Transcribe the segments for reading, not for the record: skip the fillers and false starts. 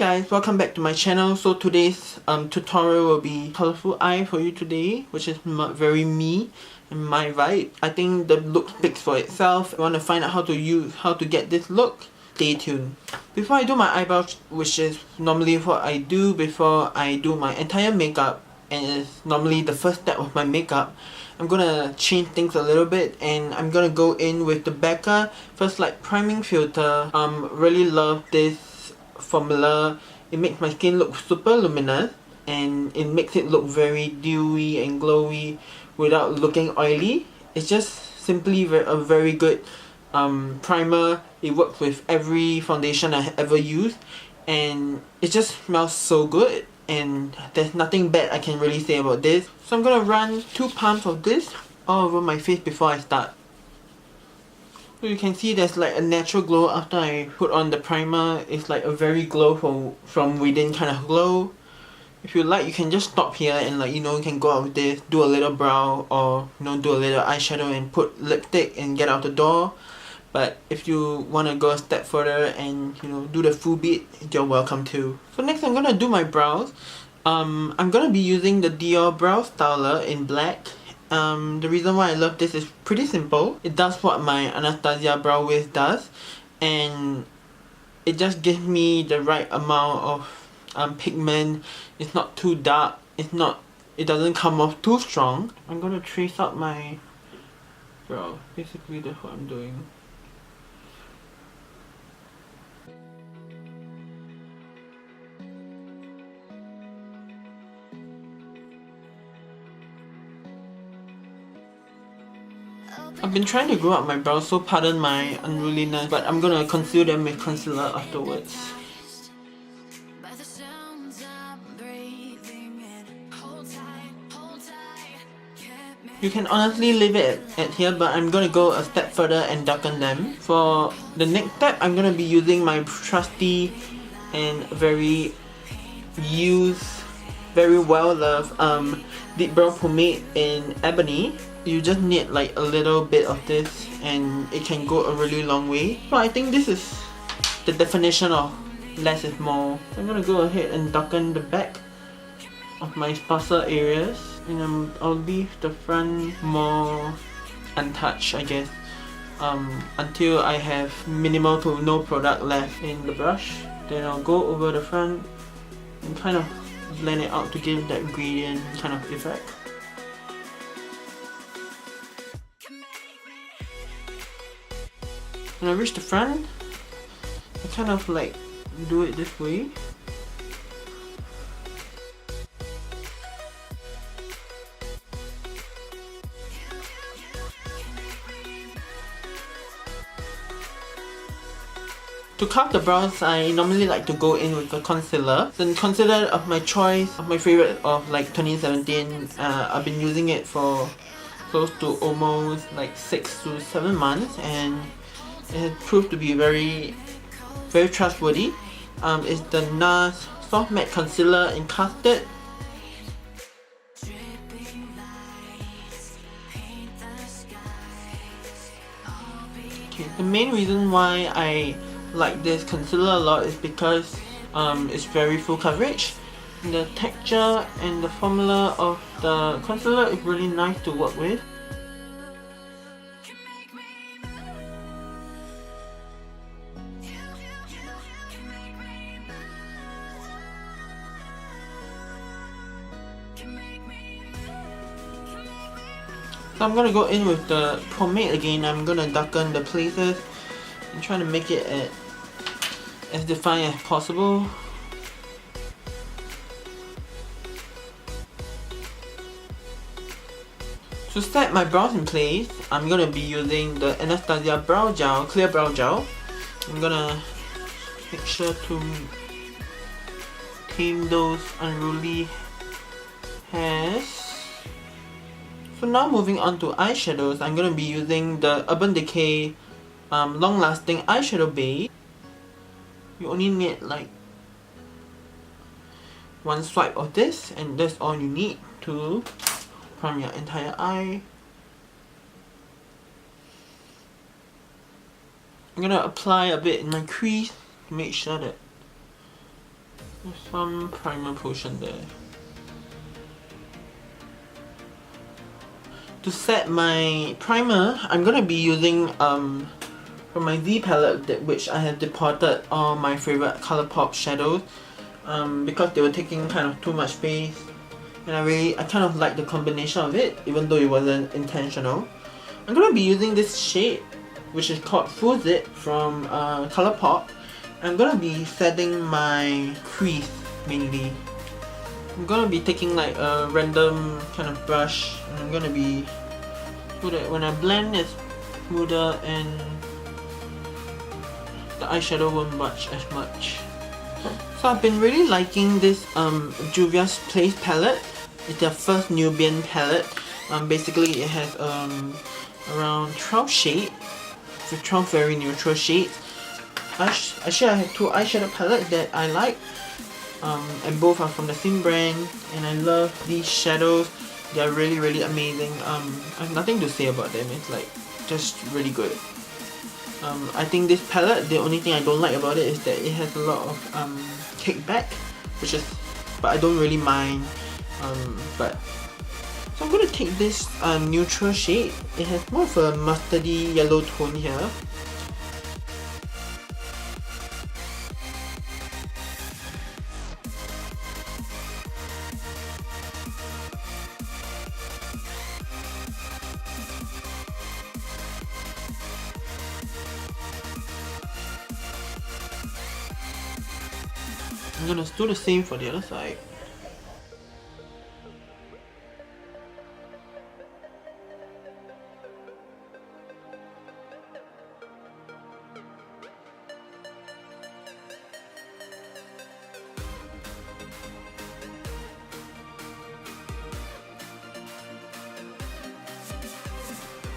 guys, welcome back to my channel. So today's tutorial will be colorful eye for you today, which is very me and my vibe. I think the look speaks for itself. If you want to find out how to get this look, stay tuned. Before I do my eyebrows, which is normally what I do before I do my entire makeup, and it's normally the first step of my makeup, I'm gonna change things a little bit and I'm gonna go in with the Becca First Light Priming Filter. Really love this formula. It makes my skin look super luminous and it makes it look very dewy and glowy without looking oily. It's just simply a very good primer. It works with every foundation I ever used and it just smells so good, and there's nothing bad I can really say about this. So I'm gonna run 2 pumps of this all over my face before I start. So you can see there's like a natural glow after I put on the primer. It's like a very glow from within kind of glow. If you like, you can just stop here and you can go out with this, do a little brow, or do a little eyeshadow and put lipstick and get out the door. But if you want to go a step further and do the full beat, you're welcome to. So next I'm gonna do my brows. I'm gonna be using the Dior Brow Styler in black. The reason why I love this is pretty simple. It does what my Anastasia Brow Wiz does, and it just gives me the right amount of pigment. It's not too dark. It doesn't come off too strong. I'm gonna trace out my brow. Basically, that's what I'm doing. I've been trying to grow out my brows, so pardon my unruliness, but I'm gonna conceal them with concealer afterwards. You can honestly leave it at here, but I'm gonna go a step further and darken them. For the next step, I'm gonna be using my trusty and very well loved deep brow pomade in Ebony. You just need like a little bit of this and it can go a really long way. So I think this is the definition of less is more. So I'm gonna go ahead and darken the back of my sparser areas, and I'll leave the front more untouched, I guess, until I have minimal to no product left in the brush. Then I'll go over the front and kind of blend it out to give that gradient kind of effect. When I reach the front, I kind of do it this way. To carve the brows, I normally like to go in with a concealer. The concealer of my choice, of my favorite of 2017, I've been using it for close to almost 6 to 7 months, and it proved to be very trustworthy. It's the NARS Soft Matte Concealer in Custard. Okay, the main reason why I like this concealer a lot is because it's very full coverage. The texture and the formula of the concealer is really nice to work with. So I'm gonna go in with the pomade again. I'm gonna darken the places and try to make it as defined as possible. To set my brows in place, I'm gonna be using the Anastasia Brow Gel, Clear Brow Gel. I'm gonna make sure to tame those unruly hairs. So now moving on to eyeshadows, I'm gonna be using the Urban Decay Long Lasting Eyeshadow Base. You only need one swipe of this, and that's all you need to prime your entire eye. I'm gonna apply a bit in my crease to make sure that There's some primer potion there. To set my primer, I'm gonna be using from my Z palette, which I have departed all my favorite ColourPop shadows because they were taking kind of too much space, and I kind of like the combination of it, even though it wasn't intentional. I'm gonna be using this shade, which is called Full Zip from ColourPop. I'm gonna be setting my crease mainly. I'm gonna be taking like a random kind of brush, and I'm gonna be, so that when I blend it's smoother and the eyeshadow won't budge as much. So I've been really liking this Juvia's Place palette. It's their first Nubian palette. Basically it has around 12 shades, with 12 very neutral shades. Actually I have two eyeshadow palettes that I like, and both are from the same brand, and I love these shadows. They are really amazing. I have nothing to say about them. It's like just really good. I think this palette, the only thing I don't like about it is that it has a lot of kickback, but I don't really mind. So I'm gonna take this neutral shade. It has more of a mustardy yellow tone here. I'm gonna do the same for the other side.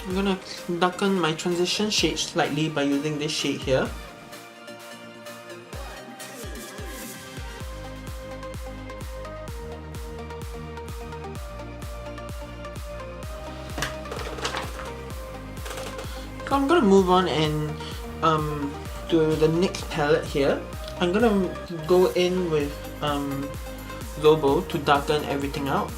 I'm gonna darken my transition shade slightly by using this shade here. So I'm gonna move on and to the next palette here. I'm gonna go in with Zobo to darken everything out.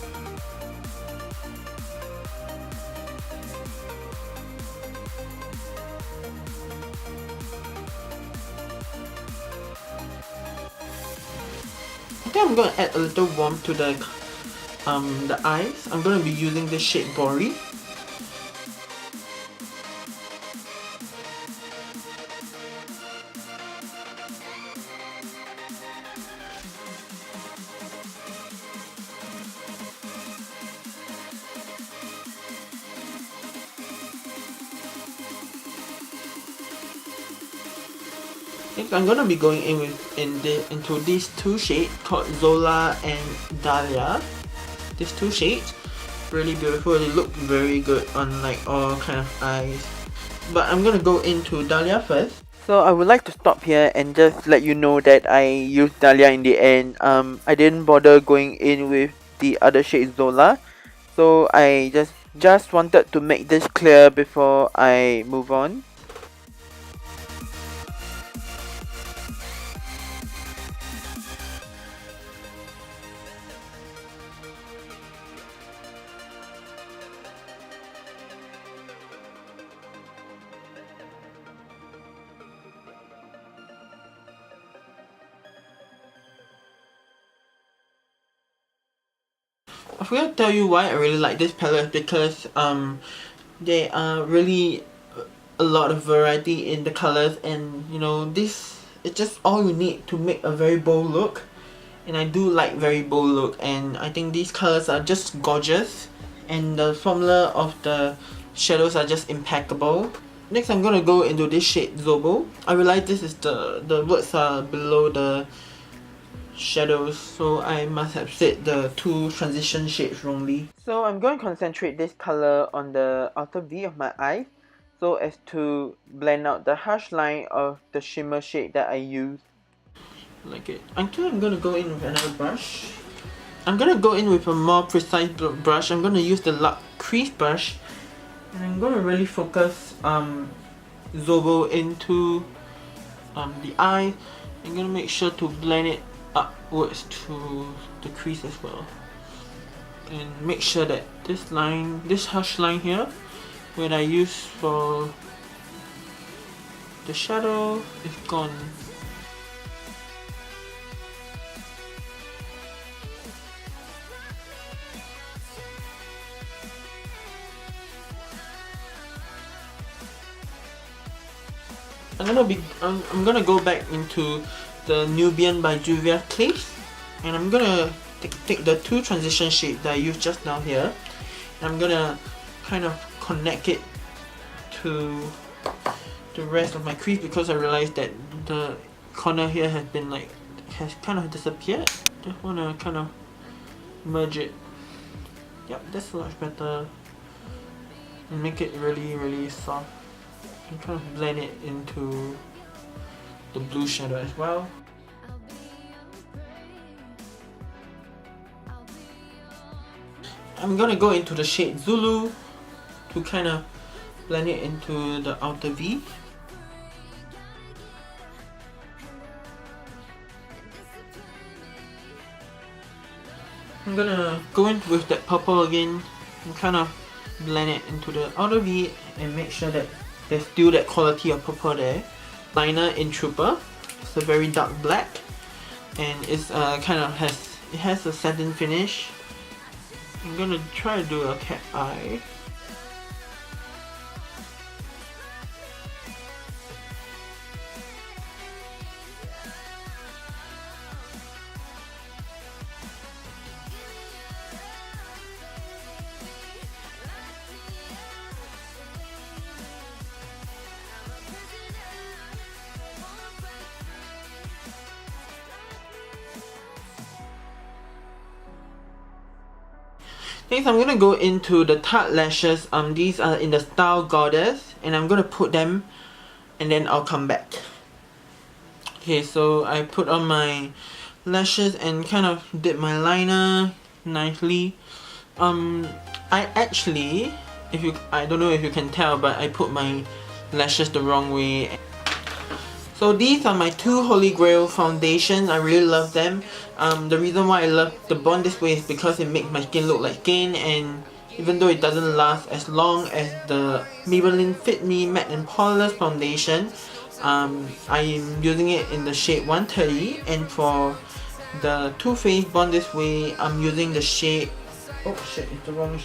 I think I'm gonna add a little warmth to the eyes. I'm gonna be using the shade Bori. I'm gonna be going in into these two shades called Zola and Dahlia. These two shades, really beautiful. They look very good on like all kind of eyes. But I'm gonna go into Dahlia first. So I would like to stop here and just let you know that I used Dahlia in the end. I didn't bother going in with the other shade Zola. So I just wanted to make this clear before I move on. I forgot to tell you why I really like this palette, because there are really a lot of variety in the colors, and you know, this is just all you need to make a very bold look, and I do like very bold look, and I think these colors are just gorgeous, and the formula of the shadows are just impeccable. Next I'm gonna go into this shade Zobo. I realize this is the words are below the shadows, so I must have said the two transition shades wrongly. So I'm going to concentrate this color on the outer V of my eye, so as to blend out the harsh line of the shimmer shade that I use. Like it. Until I'm gonna go in with another brush. I'm gonna go in with a more precise brush. I'm gonna use the Luxe crease brush, and I'm gonna really focus Zobo into the eye. I'm gonna make sure to blend it upwards to the crease as well. And make sure that this line, this harsh line here, when I use for the shadow, is gone. I'm gonna go back into the Nubian by Juvia clays, and I'm gonna take the two transition shades that I used just now here, and I'm gonna kind of connect it to the rest of my crease, because I realized that the corner here has kind of disappeared. Just wanna kind of merge it. Yep, that's much better, and make it really soft. And kind of blend it into the blue shadow as well. I'm gonna go into the shade Zulu to kind of blend it into the outer V. I'm gonna go in with that purple again and kind of blend it into the outer V and make sure that there's still that quality of purple there. Liner in Trooper. It's a very dark black, and it's it has a satin finish. I'm gonna try to do a cat eye. Next, I'm gonna go into the Tarte lashes. These are in the style Goddess, and I'm gonna put them, and then I'll come back. Okay, so I put on my lashes and kind of did my liner nicely. I actually, I don't know if you can tell, but I put my lashes the wrong way. So these are my two Holy Grail foundations. I really love them. The reason why I love the Bond This Way is because it makes my skin look like skin, and even though it doesn't last as long as the Maybelline Fit Me Matte and Poreless foundation, I'm using it in the shade 130, and for the Too Faced Bond This Way, I'm using the shade, oh shit, it's the wrong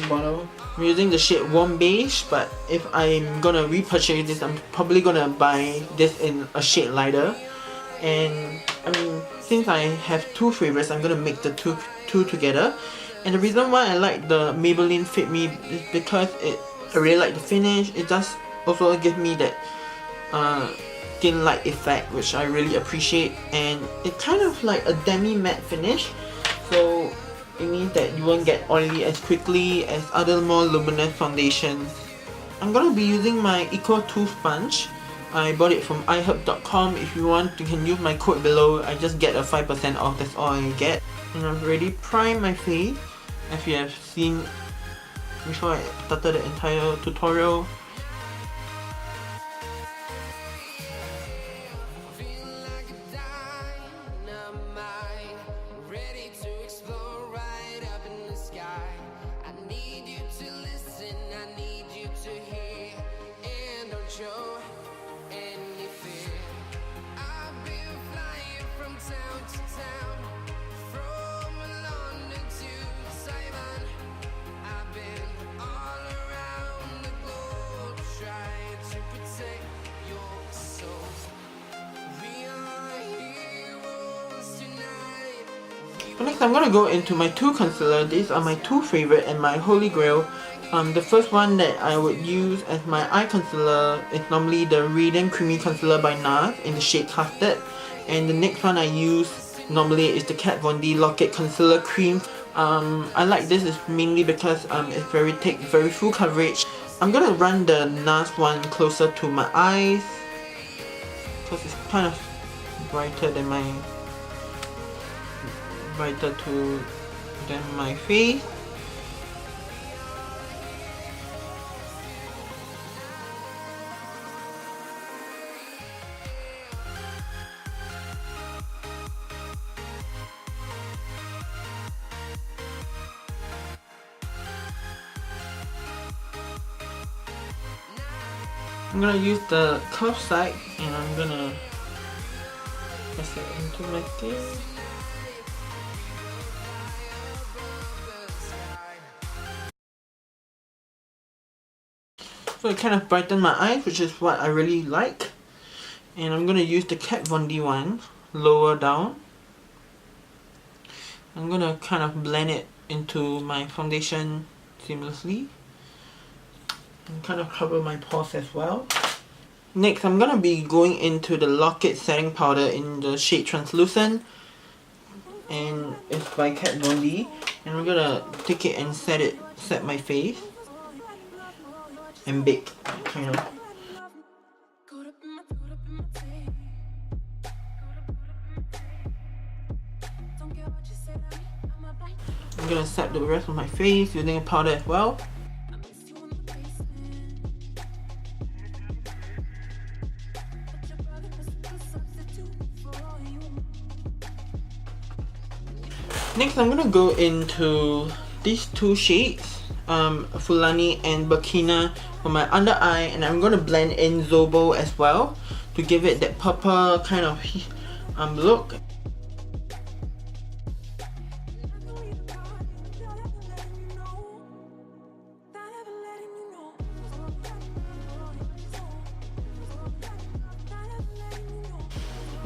bottle. I'm using the shade Warm Beige, but if I'm gonna repurchase this, I'm probably gonna buy this in a shade lighter. And I mean, since I have two favorites, I'm gonna make the two together. And the reason why I like the Maybelline Fit Me is because I really like the finish. It does also give me that skin light effect, which I really appreciate, and it's kind of like a demi matte finish, so it means that you won't get oily as quickly as other more luminous foundations. I'm gonna be using my Eco Tooth Sponge. I bought it from iherb.com. If you want, you can use my code below. I just get a 5% off, that's all I get. And I've already primed my face, as you have seen before I started the entire tutorial. Next, I'm gonna go into my two concealer. These are my two favorite and my holy grail. The first one that I would use as my eye concealer is normally the Radiant Creamy Concealer by NARS in the shade Custard. And the next one I use normally is the Kat Von D Lock-It Concealer Cream. I like this is mainly because it's very thick, very full coverage. I'm gonna run the NARS one closer to my eyes because it's kind of brighter than my face. I'm gonna use the curved side and I'm gonna press it into my face. So it kind of brightened my eyes, which is what I really like. And I'm gonna use the Kat Von D one lower down. I'm gonna kind of blend it into my foundation seamlessly and kind of cover my pores as well. Next, I'm gonna be going into the Lock-It setting powder in the shade Translucent, and it's by Kat Von D. And we're gonna take it and set my face and bake, kind of. I'm gonna set the rest of my face using a powder as well. Next, I'm gonna go into these two shades, Fulani and Burkina for my under eye, and I'm gonna blend in Zobo as well to give it that purple kind of look.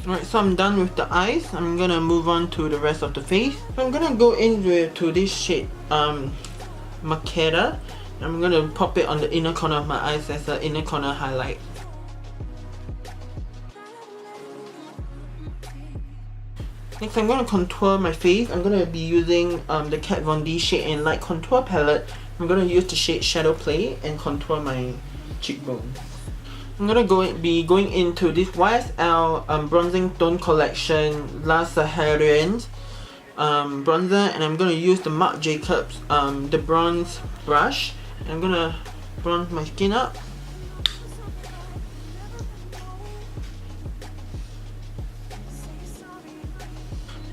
Alright, so I'm done with the eyes. I'm gonna move on to the rest of the face. So I'm gonna go into this shade, Masquerade. I'm gonna pop it on the inner corner of my eyes as an inner corner highlight. Next, I'm gonna contour my face. I'm gonna be using the Kat Von D Shade and Light Contour Palette. I'm gonna use the shade Shadow Play and contour my cheekbones. I'm gonna be going into this YSL Bronzing Tone Collection La Saharian bronzer, and I'm gonna use the Marc Jacobs the bronze brush, and I'm gonna bronze my skin up.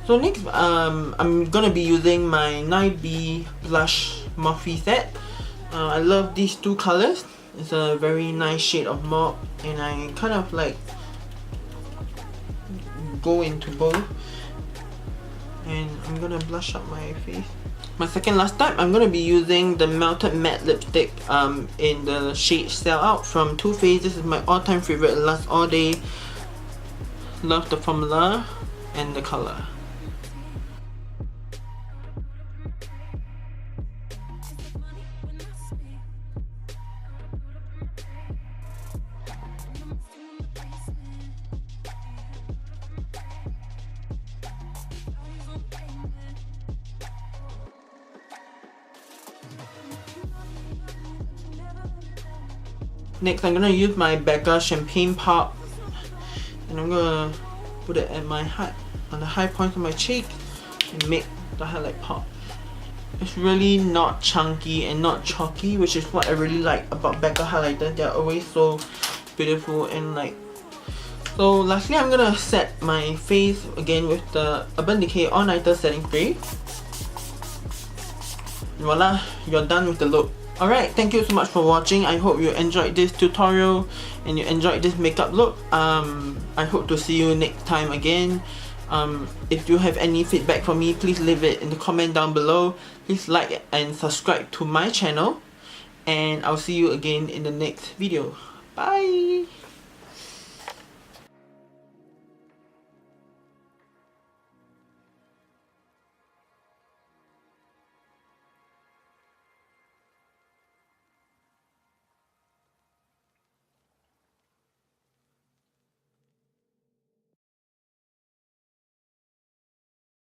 So next, I'm gonna be using my 9B blush Morphe set. I love these two colors. It's a very nice shade of mauve, and I kind of like go into both. And I'm gonna blush up my face. My second last time, I'm gonna be using the Melted Matte Lipstick in the shade Sell Out from Too Faced. This is my all-time favorite. It lasts all day. Love the formula and the color. Next, I'm gonna use my Becca Champagne Pop, and I'm gonna put it at on the high points of my cheek and make the highlight pop. It's really not chunky and not chalky, which is what I really like about Becca highlighters. They're always so beautiful and like. So lastly, I'm gonna set my face again with the Urban Decay All Nighter Setting Spray. And voila, you're done with the look. Alright, thank you so much for watching. I hope you enjoyed this tutorial and you enjoyed this makeup look. I hope to see you next time again. If you have any feedback for me, please leave it in the comment down below. Please like and subscribe to my channel, and I'll see you again in the next video. Bye!